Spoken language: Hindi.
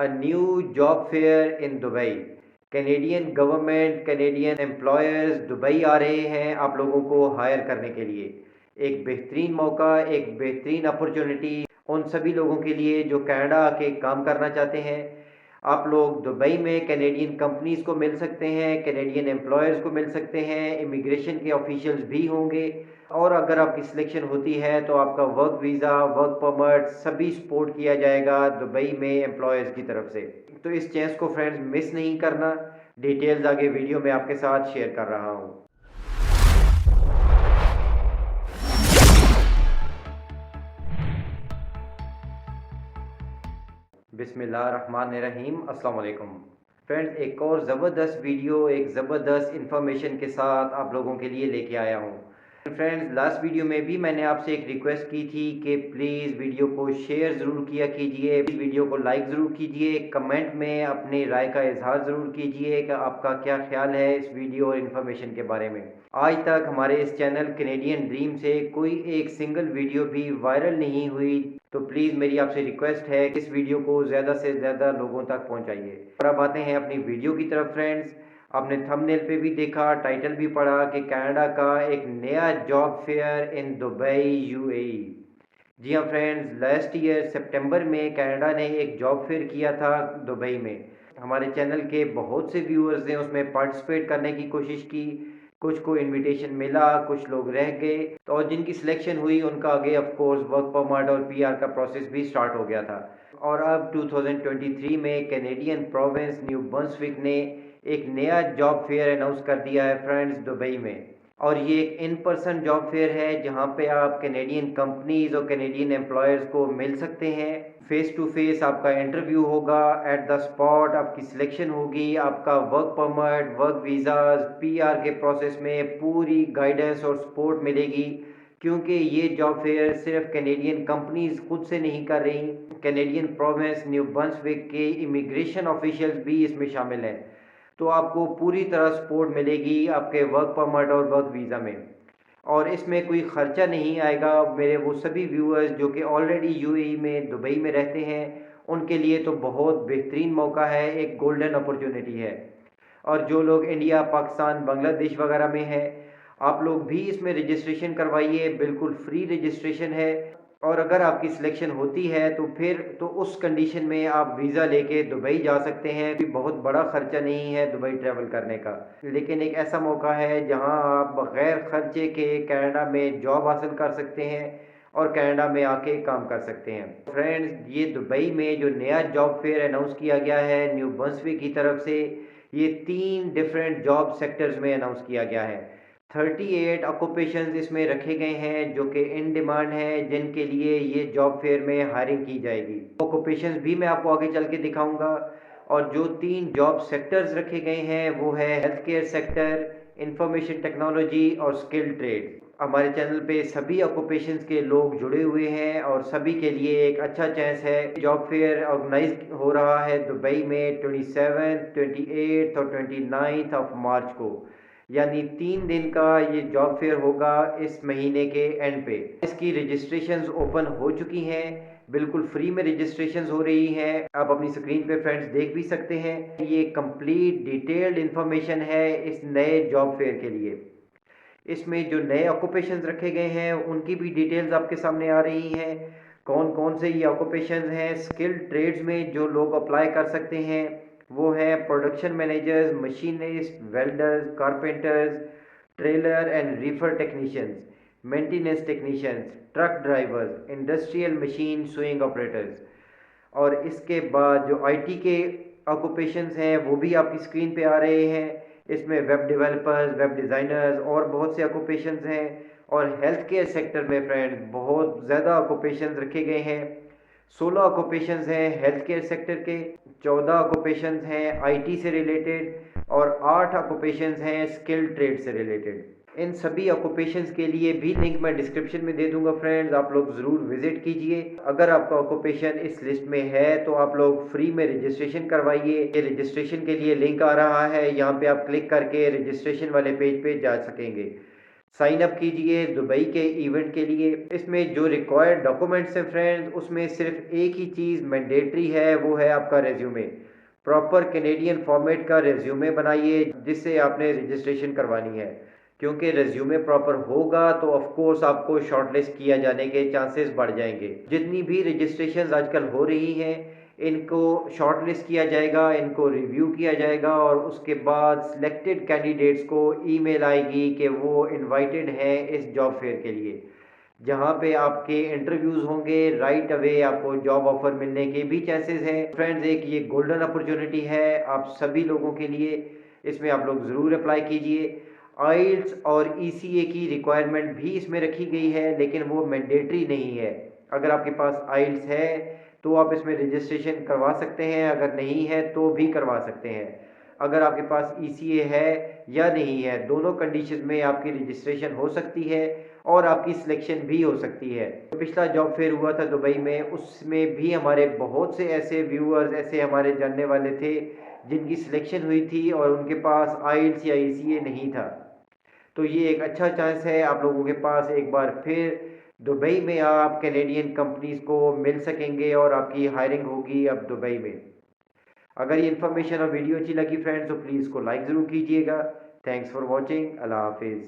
A new job fair in Dubai. Canadian government, Canadian employers Dubai आ रहे हैं आप लोगों को हायर करने के लिए। एक बेहतरीन मौका, एक बेहतरीन अपॉर्चुनिटी उन सभी लोगों के लिए जो कनाडा आके काम करना चाहते हैं। आप लोग दुबई में कैनेडियन कंपनीज़ को मिल सकते हैं, कैनेडियन एम्प्लॉयर्स को मिल सकते हैं, इमिग्रेशन के ऑफिशियल्स भी होंगे। और अगर आपकी सिलेक्शन होती है तो आपका वर्क वीज़ा, वर्क परमिट सभी सपोर्ट किया जाएगा दुबई में एम्प्लॉयर्स की तरफ से। तो इस चांस को फ्रेंड्स मिस नहीं करना। डिटेल्स आगे वीडियो में आपके साथ शेयर कर रहा हूँ। बिस्मिल्लाहिर्रहमानिर्रहीम, अस्सलाम वालेकुम। फ्रेंड्स, एक और ज़बरदस्त वीडियो, एक ज़बरदस्त इंफॉर्मेशन के साथ आप लोगों के लिए लेके आया हूँ। फ्रेंड्स, लास्ट वीडियो में भी मैंने आपसे एक रिक्वेस्ट की थी कि प्लीज़ वीडियो को शेयर ज़रूर किया कीजिए, वीडियो को लाइक ज़रूर कीजिए, कमेंट में अपनी राय का इजहार ज़रूर कीजिए कि आपका क्या ख्याल है इस वीडियो और इन्फॉर्मेशन के बारे में। आज तक हमारे इस चैनल कैनेडियन ड्रीम से कोई एक सिंगल वीडियो भी वायरल नहीं हुई, तो प्लीज़ मेरी आपसे रिक्वेस्ट है कि इस वीडियो को ज़्यादा से ज़्यादा लोगों तक पहुंचाइए। और अब आते हैं अपनी वीडियो की तरफ। फ्रेंड्स, आपने थंबनेल पे भी देखा, टाइटल भी पढ़ा कि कनाडा का एक नया job fair in Dubai UAE. जी हाँ फ्रेंड्स, लास्ट ईयर सितंबर में कनाडा ने एक जॉब फेयर किया था दुबई में। हमारे चैनल के बहुत से व्यूअर्स ने उसमें पार्टिसिपेट करने की कोशिश की। कुछ को इनविटेशन मिला, कुछ लोग रह गए, तो और जिनकी सिलेक्शन हुई उनका आगे ऑफ कोर्स वर्क परमिट और पीआर का प्रोसेस भी स्टार्ट हो गया था। और अब 2023 में कैनेडियन प्रोविंस न्यू ब्रंसविक ने एक नया जॉब फेयर अनाउंस कर दिया है फ्रेंड्स दुबई में। और ये एक इन पर्सन जॉब फेयर है जहाँ पे आप कैनेडियन कंपनीज और कैनेडियन एम्प्लॉयर्स को मिल सकते हैं। फेस टू फेस आपका इंटरव्यू होगा, एट द स्पॉट आपकी सिलेक्शन होगी, आपका work permit, work visas, PR के प्रोसेस में पूरी गाइडेंस और सपोर्ट मिलेगी। क्योंकि ये जॉब फेयर सिर्फ कैनेडियन कंपनीज खुद से नहीं कर रही, कैनेडियन प्रोविंस न्यू ब्रंसविक के इमिग्रेशन ऑफिशियल्स भी इसमें शामिल हैं। तो आपको पूरी तरह सपोर्ट मिलेगी आपके वर्क परमिट और वर्क वीज़ा में। और इसमें कोई ख़र्चा नहीं आएगा। मेरे वो सभी व्यूअर्स जो कि ऑलरेडी यूएई में दुबई में रहते हैं उनके लिए तो बहुत बेहतरीन मौका है, एक गोल्डन अपॉर्चुनिटी है। और जो लोग इंडिया, पाकिस्तान, बांग्लादेश वगैरह में हैं, आप लोग भी इसमें रजिस्ट्रेशन करवाइए, बिल्कुल फ्री रजिस्ट्रेशन है। और अगर आपकी सिलेक्शन होती है तो फिर तो उस कंडीशन में आप वीज़ा लेके दुबई जा सकते हैं। कोई बहुत बड़ा ख़र्चा नहीं है दुबई ट्रैवल करने का, लेकिन एक ऐसा मौका है जहां आप बग़ैर ख़र्चे के कनाडा में जॉब हासिल कर सकते हैं और कनाडा में आके काम कर सकते हैं। फ्रेंड्स, ये दुबई में जो नया जॉब फेयर अनाउंस किया गया है न्यू ब्रंसविक की तरफ से, ये 3 डिफरेंट जॉब सेक्टर्स में अनाउंस किया गया है। 38 ऑक्यूपेशंस इसमें रखे गए हैं जो कि इन डिमांड हैं, जिनके लिए ये जॉब फेयर में हायरिंग की जाएगी। ऑक्यूपेशंस भी मैं आपको आगे चल के दिखाऊंगा। और जो 3 जॉब सेक्टर्स रखे गए हैं वो है health care sector, information technology और स्किल ट्रेड। हमारे चैनल पे सभी ऑक्यूपेशंस के लोग जुड़े हुए हैं और सभी के लिए एक अच्छा चांस है। जॉब फेयर ऑर्गेनाइज हो रहा है दुबई में 27, 28 और 29 ऑफ मार्च को, यानी 3 दिन का ये जॉब फेयर होगा इस महीने के एंड पे। इसकी रजिस्ट्रेशंस ओपन हो चुकी हैं, बिल्कुल फ्री में रजिस्ट्रेशंस हो रही हैं। आप अपनी स्क्रीन पे फ्रेंड्स देख भी सकते हैं। ये कंप्लीट डिटेल्ड इंफॉर्मेशन है इस नए जॉब फेयर के लिए। इसमें जो नए ऑक्यूपेशंस रखे गए हैं उनकी भी डिटेल्स आपके सामने आ रही हैं। कौन कौन से ये ऑक्यूपेशंस हैं। स्किल ट्रेड्स में जो लोग अप्लाई कर सकते हैं वो है production managers, machinist, welders, carpenters, trailer and Reifer technicians, maintenance technicians, truck drivers, industrial machine swing operators. और इसके बाद जो आईटी के ऑक्यूपेशंस हैं वो भी आपकी स्क्रीन पे आ रहे हैं। इसमें वेब डेवलपर्स, वेब डिज़ाइनर्स और बहुत से ऑक्यूपेशंस हैं। और हेल्थ केयर सेक्टर में फ्रेंड्स बहुत ज़्यादा ऑक्यूपेशंस रखे गए हैं। 16 ऑक्यूपेशंस हैं हेल्थ केयर सेक्टर के, 14 ऑक्यूपेशंस हैं आईटी से रिलेटेड और 8 ऑक्यूपेशंस हैं स्किल ट्रेड से रिलेटेड। इन सभी ऑक्यूपेशंस के लिए भी लिंक मैं डिस्क्रिप्शन में दे दूंगा फ्रेंड्स, आप लोग ज़रूर विजिट कीजिए। अगर आपका ऑक्यूपेशन इस लिस्ट में है तो आप लोग फ्री में रजिस्ट्रेशन करवाइए। ये रजिस्ट्रेशन के लिए लिंक आ रहा है, यहाँ पे आप क्लिक करके रजिस्ट्रेशन वाले पेज पे जा सकेंगे। साइन अप कीजिए दुबई के इवेंट के लिए। इसमें जो रिक्वायर्ड डॉक्यूमेंट्स हैं फ्रेंड्स, उसमें सिर्फ एक ही चीज़ मैंडेटरी है, वो है आपका रेज्यूमे। प्रॉपर कैनेडियन फॉर्मेट का रेज्यूमे बनाइए जिससे आपने रजिस्ट्रेशन करवानी है, क्योंकि रेज्यूमे प्रॉपर होगा तो ऑफ कोर्स आपको शॉर्टलिस्ट किया जाने के चांसेस बढ़ जाएंगे। जितनी भी रजिस्ट्रेशन आजकल हो रही हैं, इनको शॉर्टलिस्ट किया जाएगा, इनको रिव्यू किया जाएगा और उसके बाद सिलेक्टेड कैंडिडेट्स को ईमेल आएगी कि वो इनवाइटेड हैं इस जॉब फेयर के लिए, जहाँ पे आपके इंटरव्यूज़ होंगे। राइट अवे आपको जॉब ऑफर मिलने के भी चांसेस हैं। फ्रेंड्स, एक ये गोल्डन अपॉर्चुनिटी है आप सभी लोगों के लिए, इसमें आप लोग ज़रूर अप्लाई कीजिए। आइल्स और ईसीए की रिक्वायरमेंट भी इसमें रखी गई है, लेकिन वो मैंडेटरी नहीं है। अगर आपके पास आइल्स है तो आप इसमें रजिस्ट्रेशन करवा सकते हैं, अगर नहीं है तो भी करवा सकते हैं। अगर आपके पास ईसीए है या नहीं है, दोनों कंडीशन में आपकी रजिस्ट्रेशन हो सकती है और आपकी सिलेक्शन भी हो सकती है। पिछला जॉब फेयर हुआ था दुबई में, उसमें भी हमारे बहुत से ऐसे व्यूअर्स, ऐसे हमारे जानने वाले थे जिनकी सिलेक्शन हुई थी और उनके पास आइल्स या ईसीए नहीं था। तो ये एक अच्छा चांस है आप लोगों के पास, एक बार फिर दुबई में आप कैनेडियन कंपनीज को मिल सकेंगे और आपकी हायरिंग होगी अब दुबई में। अगर ये इन्फॉर्मेशन और वीडियो अच्छी लगी फ्रेंड्स तो प्लीज़ को लाइक ज़रूर कीजिएगा। Thanks for watching. अल्लाह हाफिज़।